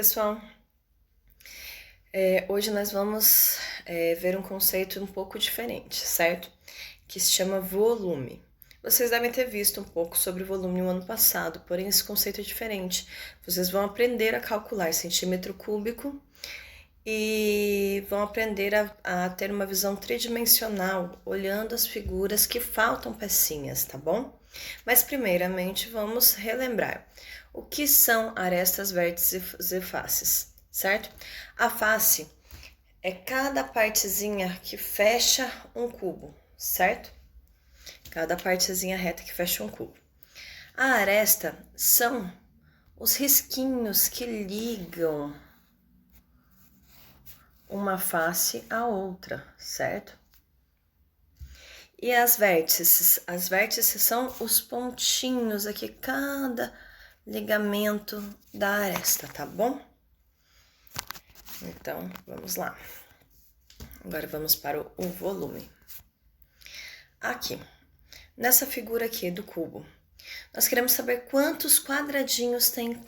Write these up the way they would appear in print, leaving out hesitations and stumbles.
pessoal! Hoje nós vamos ver um conceito um pouco diferente, certo? Que se chama volume. Vocês devem ter visto um pouco sobre volume no ano passado, porém esse conceito é diferente. Vocês vão aprender a calcular centímetro cúbico e vão aprender a ter uma visão tridimensional, olhando as figuras que faltam pecinhas, tá bom? Mas primeiramente vamos relembrar o que são arestas, vértices e faces, certo? A face é cada partezinha que fecha um cubo, certo? Cada partezinha reta que fecha um cubo. A aresta são os risquinhos que ligam uma face à outra, certo? E as vértices são os pontinhos aqui, cada ligamento da aresta, tá bom? Então, vamos lá. Agora vamos para o volume. Aqui, nessa figura aqui do cubo, nós queremos saber quantos quadradinhos tem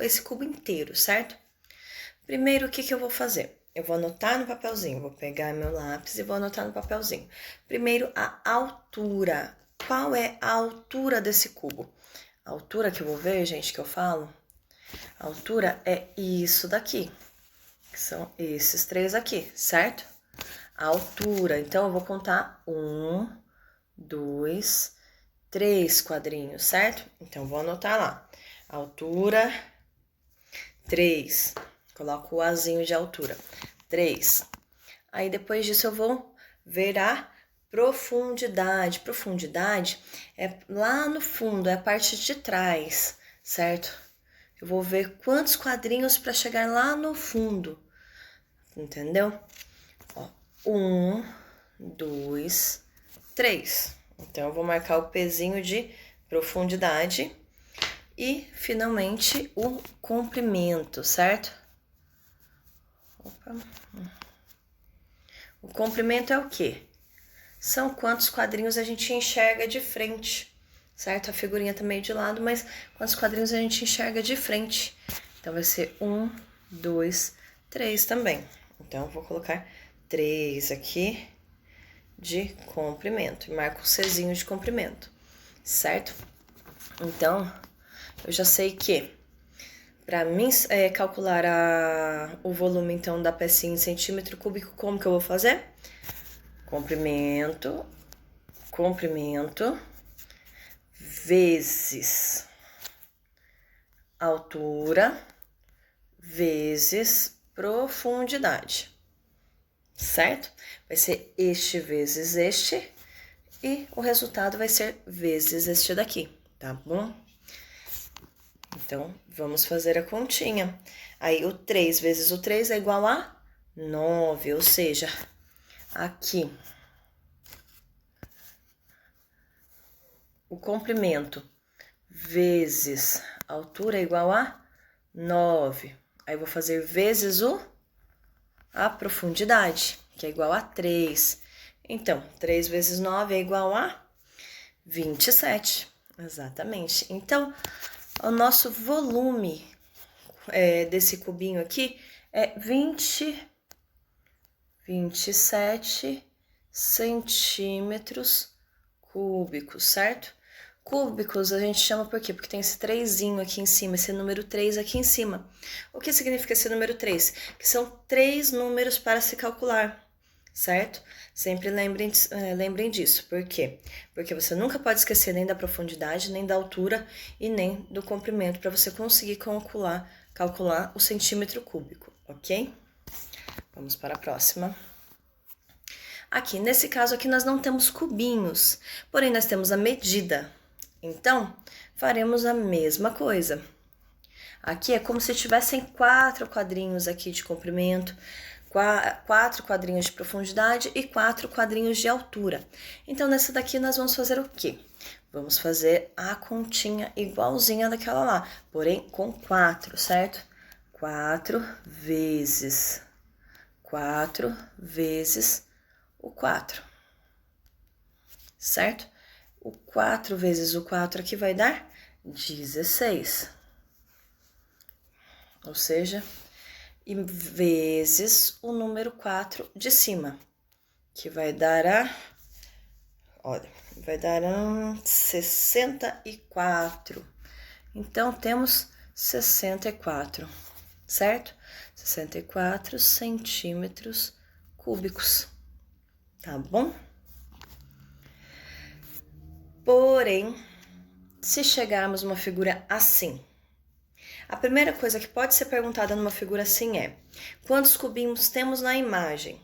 esse cubo inteiro, certo? Primeiro, o que eu vou fazer? Eu vou anotar no papelzinho, vou pegar meu lápis e vou anotar no papelzinho. Primeiro, a altura. Qual é a altura desse cubo? A altura que eu vou ver, gente, que eu falo, a altura é isso daqui, que são esses três aqui, certo? A altura, então eu vou contar 1, 2, 3 quadrinhos, certo? Então, vou anotar lá. Altura, 3. Coloco o azinho de altura. 3. Aí, depois disso, eu vou ver a profundidade. Profundidade é lá no fundo, é a parte de trás, certo? Eu vou ver quantos quadrinhos para chegar lá no fundo, entendeu? Ó, 1, 2, 3. Então, eu vou marcar o pezinho de profundidade e, finalmente, o comprimento, certo? Opa. O comprimento é o quê? São quantos quadrinhos a gente enxerga de frente, certo? A figurinha tá meio de lado, mas quantos quadrinhos a gente enxerga de frente. Então, vai ser 1, 2, 3 também. Então, eu vou colocar 3 aqui de comprimento. E marco o Czinho de comprimento, certo? Então, eu já sei que para mim calcular o volume, então, da pecinha em centímetro cúbico, como que eu vou fazer? Comprimento, vezes altura, vezes profundidade, certo? Vai ser este vezes este, e o resultado vai ser vezes este daqui, tá bom? Então, vamos fazer a continha. Aí, o 3 vezes o 3 é igual a 9, ou seja, aqui, o comprimento vezes a altura é igual a 9. Aí, vou fazer vezes a profundidade, que é igual a 3. Então, 3 vezes 9 é igual a 27. Exatamente. Então, o nosso volume desse cubinho aqui é 27 centímetros cúbicos, certo? Cúbicos a gente chama por quê? Porque tem esse 3zinho aqui em cima, esse número 3 aqui em cima. O que significa esse número 3? Que são 3 números para se calcular, certo? Sempre lembrem disso. Por quê? Porque você nunca pode esquecer nem da profundidade, nem da altura e nem do comprimento para você conseguir calcular o centímetro cúbico, ok? Vamos para a próxima. Aqui, nesse caso aqui, nós não temos cubinhos, porém nós temos a medida. Então, faremos a mesma coisa. Aqui é como se tivessem 4 quadrinhos aqui de comprimento, 4 quadrinhos de profundidade e 4 quadrinhos de altura. Então, nessa daqui nós vamos fazer o quê? Vamos fazer a continha igualzinha daquela lá, porém com 4, certo? 4 vezes o 4, certo? O 4 vezes o 4 aqui vai dar 16. ou seja, e vezes o número 4 de cima, que vai dar olha, vai dar 64. Então, temos 64, certo? 64 centímetros cúbicos, tá bom? Porém, se chegarmos uma figura assim, a primeira coisa que pode ser perguntada numa figura assim é: quantos cubinhos temos na imagem?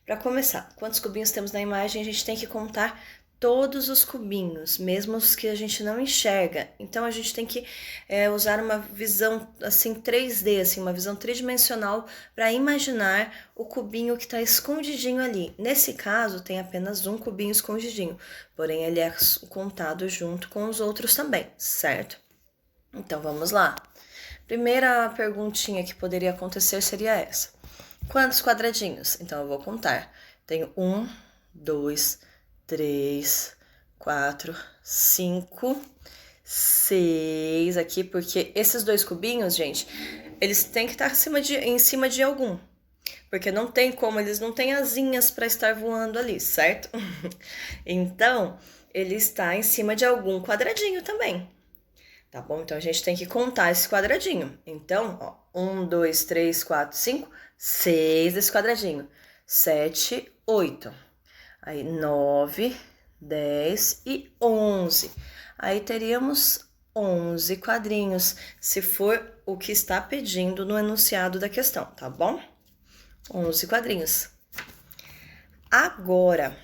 Para começar, quantos cubinhos temos na imagem, a gente tem que contar todos os cubinhos, mesmo os que a gente não enxerga. Então, a gente tem que usar uma visão assim 3D, assim, uma visão tridimensional para imaginar o cubinho que está escondidinho ali. Nesse caso, tem apenas um cubinho escondidinho, porém ele é contado junto com os outros também, certo? Então, vamos lá. Primeira perguntinha que poderia acontecer seria essa: quantos quadradinhos? Então, eu vou contar. Tenho 1, 2, 3, 4, 5, 6 aqui, porque esses dois cubinhos, gente, eles têm que estar em cima de algum. Porque não tem como, eles não têm asinhas para estar voando ali, certo? Então, ele está em cima de algum quadradinho também. Tá bom? Então, a gente tem que contar esse quadradinho. Então, ó, 1, 2, 3, 4, 5, 6 desse quadradinho. 7, 8. Aí, 9, 10 e 11. Aí, teríamos 11 quadrinhos, se for o que está pedindo no enunciado da questão, tá bom? 11 quadrinhos. Agora,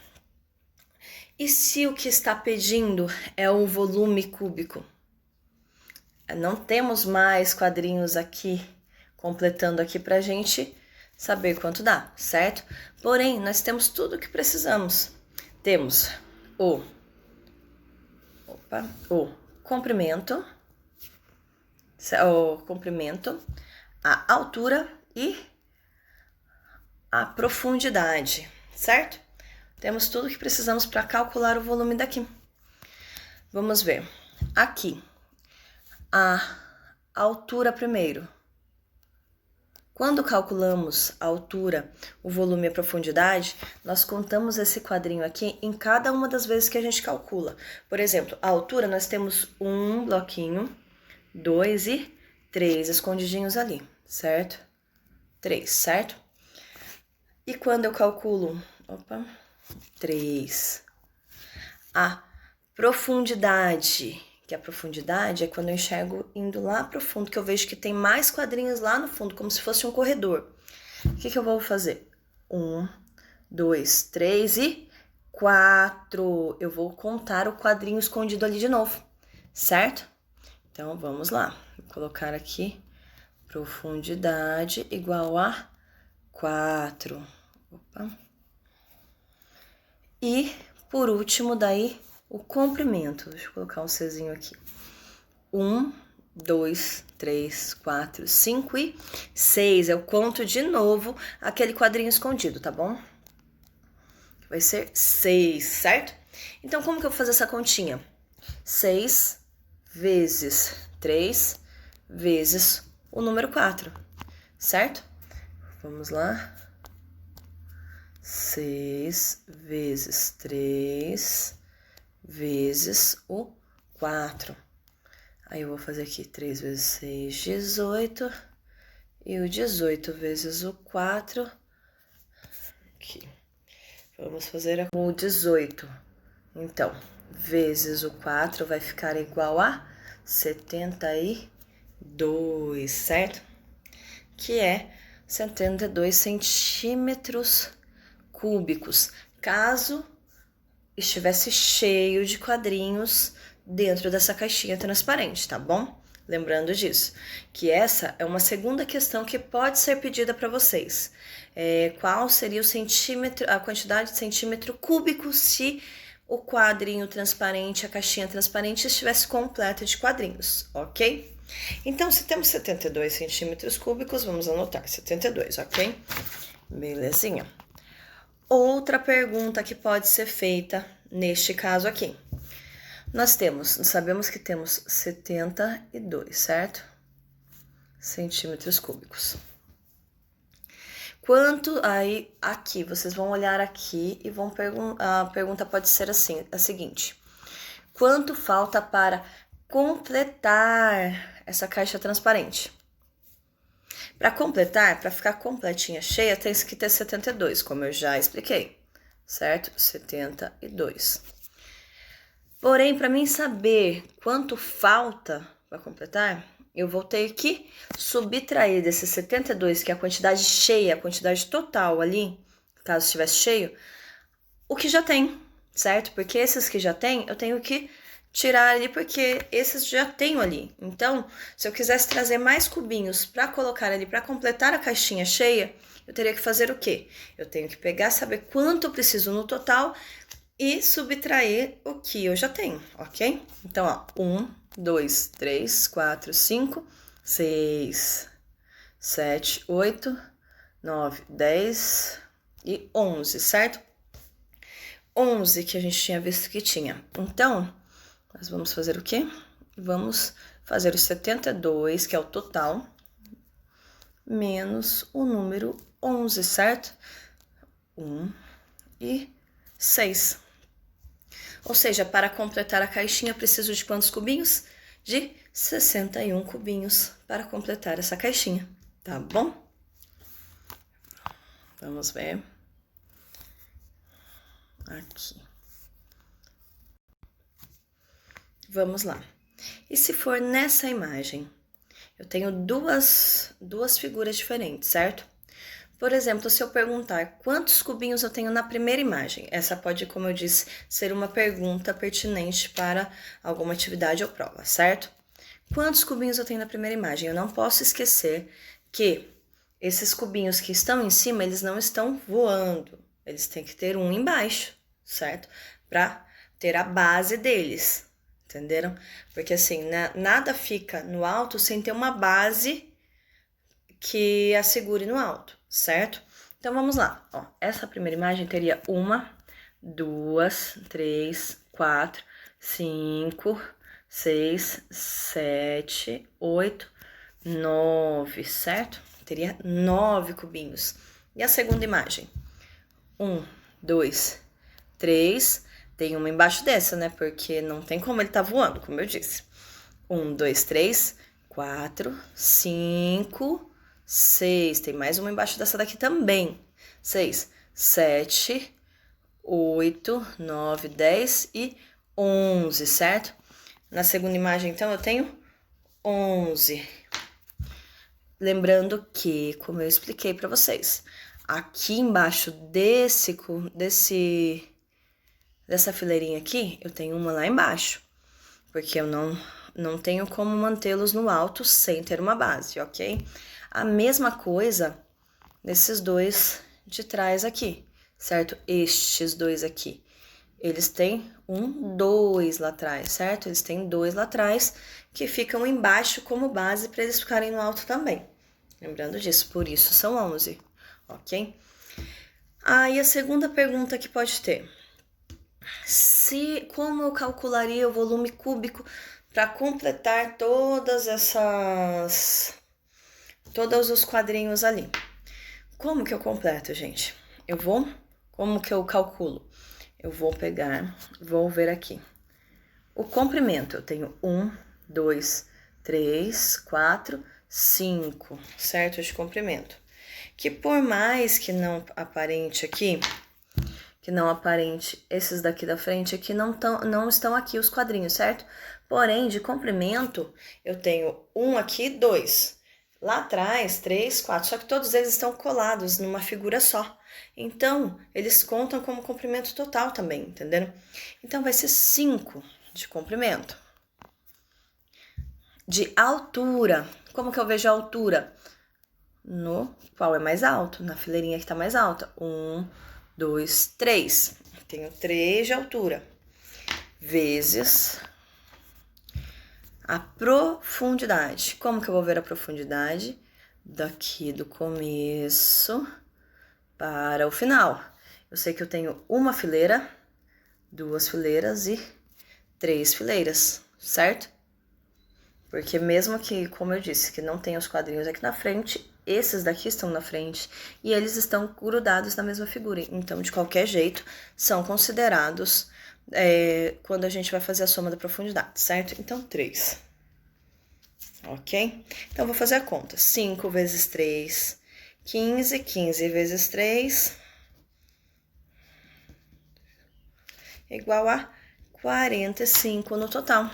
e se o que está pedindo é o volume cúbico? Não temos mais quadrinhos aqui, completando aqui pra gente saber quanto dá, certo? Porém, nós temos tudo o que precisamos. Temos o comprimento, a altura e a profundidade, certo? Temos tudo o que precisamos para calcular o volume daqui. Vamos ver. Aqui, a altura primeiro. Quando calculamos a altura, o volume e a profundidade, nós contamos esse quadrinho aqui em cada uma das vezes que a gente calcula. Por exemplo, a altura nós temos um bloquinho, 2 e 3 escondidinhos ali, certo? 3, certo? E quando eu calculo, 3, a profundidade, que a profundidade é quando eu enxergo indo lá pro fundo, que eu vejo que tem mais quadrinhos lá no fundo, como se fosse um corredor. O que eu vou fazer? 1, 2, 3 e 4. Eu vou contar o quadrinho escondido ali de novo, certo? Então, vamos lá. Vou colocar aqui profundidade igual a 4. E, por último, daí, o comprimento. Deixa eu colocar um Czinho aqui. 1, 2, 3, 4, 5 e 6. Eu conto de novo aquele quadrinho escondido, tá bom? Vai ser 6, certo? Então, como que eu vou fazer essa continha? 6 vezes 3 vezes o número 4, certo? Vamos lá. 6 vezes 3 vezes o 4. Aí eu vou fazer aqui 3 vezes 6, 18. E o 18 vezes o 4. Aqui. Vamos fazer o 18. Então, vezes o 4 vai ficar igual a 72, certo? Que é 72 centímetros cúbicos, caso estivesse cheio de quadrinhos dentro dessa caixinha transparente, tá bom? Lembrando disso, que essa é uma segunda questão que pode ser pedida para vocês. Qual seria o centímetro, a quantidade de centímetro cúbico se o quadrinho transparente, a caixinha transparente estivesse completa de quadrinhos, ok? Então, se temos 72 centímetros cúbicos, vamos anotar 72, ok? Belezinha. Outra pergunta que pode ser feita neste caso aqui. Nós sabemos que temos 72, certo? centímetros cúbicos. Quanto, aí, aqui, vocês vão olhar aqui e vão perguntar, a pergunta pode ser assim, a seguinte: quanto falta para completar essa caixa transparente? Para completar, para ficar completinha, cheia, tem que ter 72, como eu já expliquei, certo? 72. Porém, para mim saber quanto falta para completar, eu vou ter que subtrair desses 72, que é a quantidade cheia, a quantidade total ali, caso estivesse cheio, o que já tem, certo? Porque esses que já tem, eu tenho que tirar ali, porque esses já tenho ali. Então, se eu quisesse trazer mais cubinhos para colocar ali, para completar a caixinha cheia, eu teria que fazer o quê? Eu tenho que pegar, saber quanto eu preciso no total e subtrair o que eu já tenho, ok? Então, ó, 1, 2, 3, 4, 5, 6, 7, 8, 9, 10 e 11, certo? 11 que a gente tinha visto que tinha. Então, nós vamos fazer o quê? Vamos fazer os 72, que é o total, menos o número 11, certo? 1 e 6. Ou seja, para completar a caixinha, eu preciso de quantos cubinhos? De 61 cubinhos para completar essa caixinha, tá bom? Vamos ver. Aqui. Vamos lá. E se for nessa imagem? Eu tenho duas figuras diferentes, certo? Por exemplo, se eu perguntar quantos cubinhos eu tenho na primeira imagem, essa pode, como eu disse, ser uma pergunta pertinente para alguma atividade ou prova, certo? Quantos cubinhos eu tenho na primeira imagem? Eu não posso esquecer que esses cubinhos que estão em cima, eles não estão voando, eles têm que ter um embaixo, certo? Para ter a base deles, entenderam? Porque assim, nada fica no alto sem ter uma base que a segure no alto, certo? Então, vamos lá. Ó, essa primeira imagem teria 1, 2, 3, 4, 5, 6, 7, 8, 9, certo? Teria 9 cubinhos. E a segunda imagem? 1, 2, 3. Tem uma embaixo dessa, né? Porque não tem como ele tá voando, como eu disse. 1, 2, 3, 4, 5... 6, tem mais uma embaixo dessa daqui também. 6, 7, 8, 9, 10 e 11, certo? Na segunda imagem, então, eu tenho 11. Lembrando que, como eu expliquei para vocês, aqui embaixo dessa fileirinha aqui, eu tenho uma lá embaixo, porque eu não tenho como mantê-los no alto sem ter uma base, ok? A mesma coisa nesses dois de trás aqui, certo? Estes dois aqui, eles têm 2 lá atrás, certo? Eles têm 2 lá atrás que ficam embaixo como base para eles ficarem no alto também. Lembrando disso, por isso são 11, ok? Aí a segunda pergunta que pode ter: como eu calcularia o volume cúbico para completar todos os quadrinhos ali? Como que eu completo, gente? Como que eu calculo? Eu vou pegar, vou ver aqui. O comprimento, eu tenho 1, 2, 3, 4, 5, certo? De comprimento. Que por mais que não aparente aqui, esses daqui da frente aqui não estão aqui os quadrinhos, certo? Porém, de comprimento, eu tenho 1 aqui, 2. Lá atrás, 3, 4, só que todos eles estão colados numa figura só. Então, eles contam como comprimento total também, entenderam? Então, vai ser 5 de comprimento. De altura, como que eu vejo a altura? No qual é mais alto, na fileirinha que tá mais alta. 1, 2, 3. Tenho 3 de altura. Vezes a profundidade. Como que eu vou ver a profundidade? Daqui do começo para o final. Eu sei que eu tenho uma fileira, 2 fileiras e 3 fileiras, certo? Porque mesmo que, como eu disse, que não tem os quadrinhos aqui na frente, esses daqui estão na frente e eles estão grudados na mesma figura. Então, de qualquer jeito, são considerados quando a gente vai fazer a soma da profundidade, certo? Então, 3. Ok? Então, vou fazer a conta. 5 vezes 3, 15. 15 vezes 3 igual a 45 no total,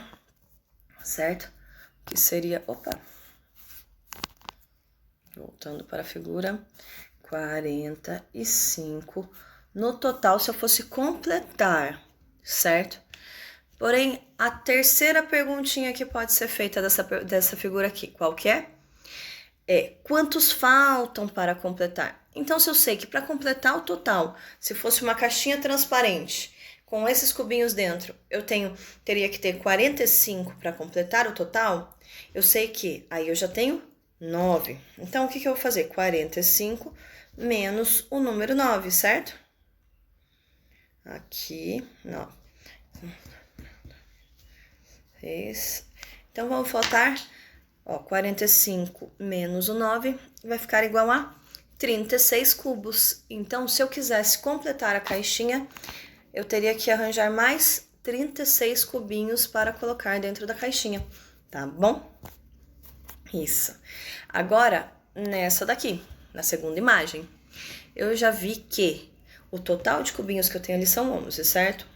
certo? Que seria, voltando para a figura, 45 no total se eu fosse completar, certo? Porém, a terceira perguntinha que pode ser feita dessa figura aqui, qual que é? Quantos faltam para completar? Então, se eu sei que para completar o total, se fosse uma caixinha transparente, com esses cubinhos dentro, eu teria que ter 45 para completar o total, eu sei que aí eu já tenho 9. Então, o que eu vou fazer? 45 menos o número 9, certo? Aqui, 9. Então, vamos faltar, 45 menos o 9 vai ficar igual a 36 cubos. Então, se eu quisesse completar a caixinha, eu teria que arranjar mais 36 cubinhos para colocar dentro da caixinha, tá bom? Isso. Agora, nessa daqui, na segunda imagem, eu já vi que o total de cubinhos que eu tenho ali são 11, certo?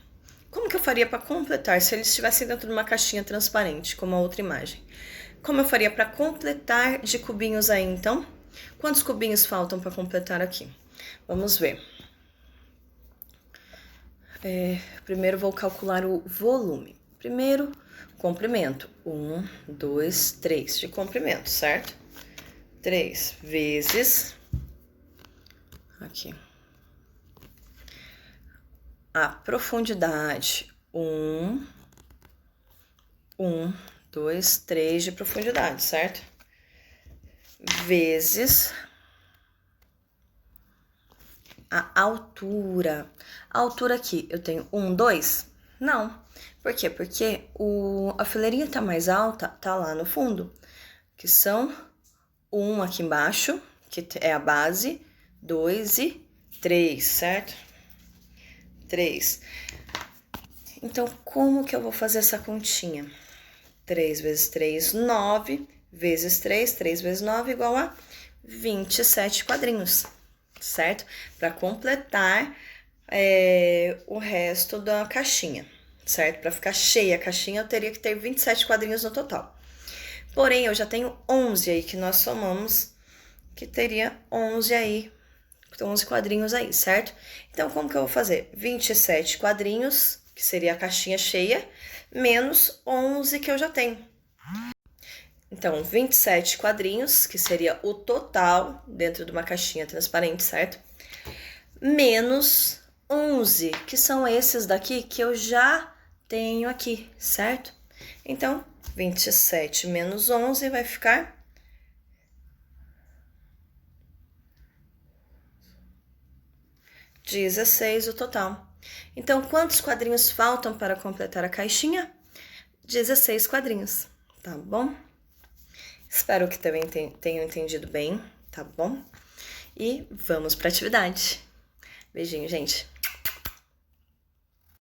Como que eu faria para completar se eles estivessem dentro de uma caixinha transparente, como a outra imagem? Como eu faria para completar de cubinhos aí, então? Quantos cubinhos faltam para completar aqui? Vamos ver. Primeiro vou calcular o volume. Primeiro, comprimento. 1, 2, 3 de comprimento, certo? 3 vezes... Aqui. A profundidade. 1, 2, 3 de profundidade, certo? Vezes... a altura. A altura aqui, eu tenho 1, 2? Não. Por quê? Porque a fileirinha tá mais alta, tá lá no fundo, que são 1 aqui embaixo, que é a base, 2 e 3, certo? 3. Então, como que eu vou fazer essa continha? 3 vezes 3, 9, vezes 3, 3 vezes 9, igual a 27 quadrinhos. Certo? Para completar o resto da caixinha, certo? Para ficar cheia a caixinha, eu teria que ter 27 quadrinhos no total. Porém, eu já tenho 11 aí que nós somamos, que teria 11 aí, 11 quadrinhos aí, certo? Então, como que eu vou fazer? 27 quadrinhos, que seria a caixinha cheia, menos 11 que eu já tenho. Então, 27 quadrinhos, que seria o total dentro de uma caixinha transparente, certo? Menos 11, que são esses daqui que eu já tenho aqui, certo? Então, 27 menos 11 vai ficar 16 o total. Então, quantos quadrinhos faltam para completar a caixinha? 16 quadrinhos, tá bom? Espero que também tenham entendido bem, tá bom? E vamos para a atividade. Beijinho, gente!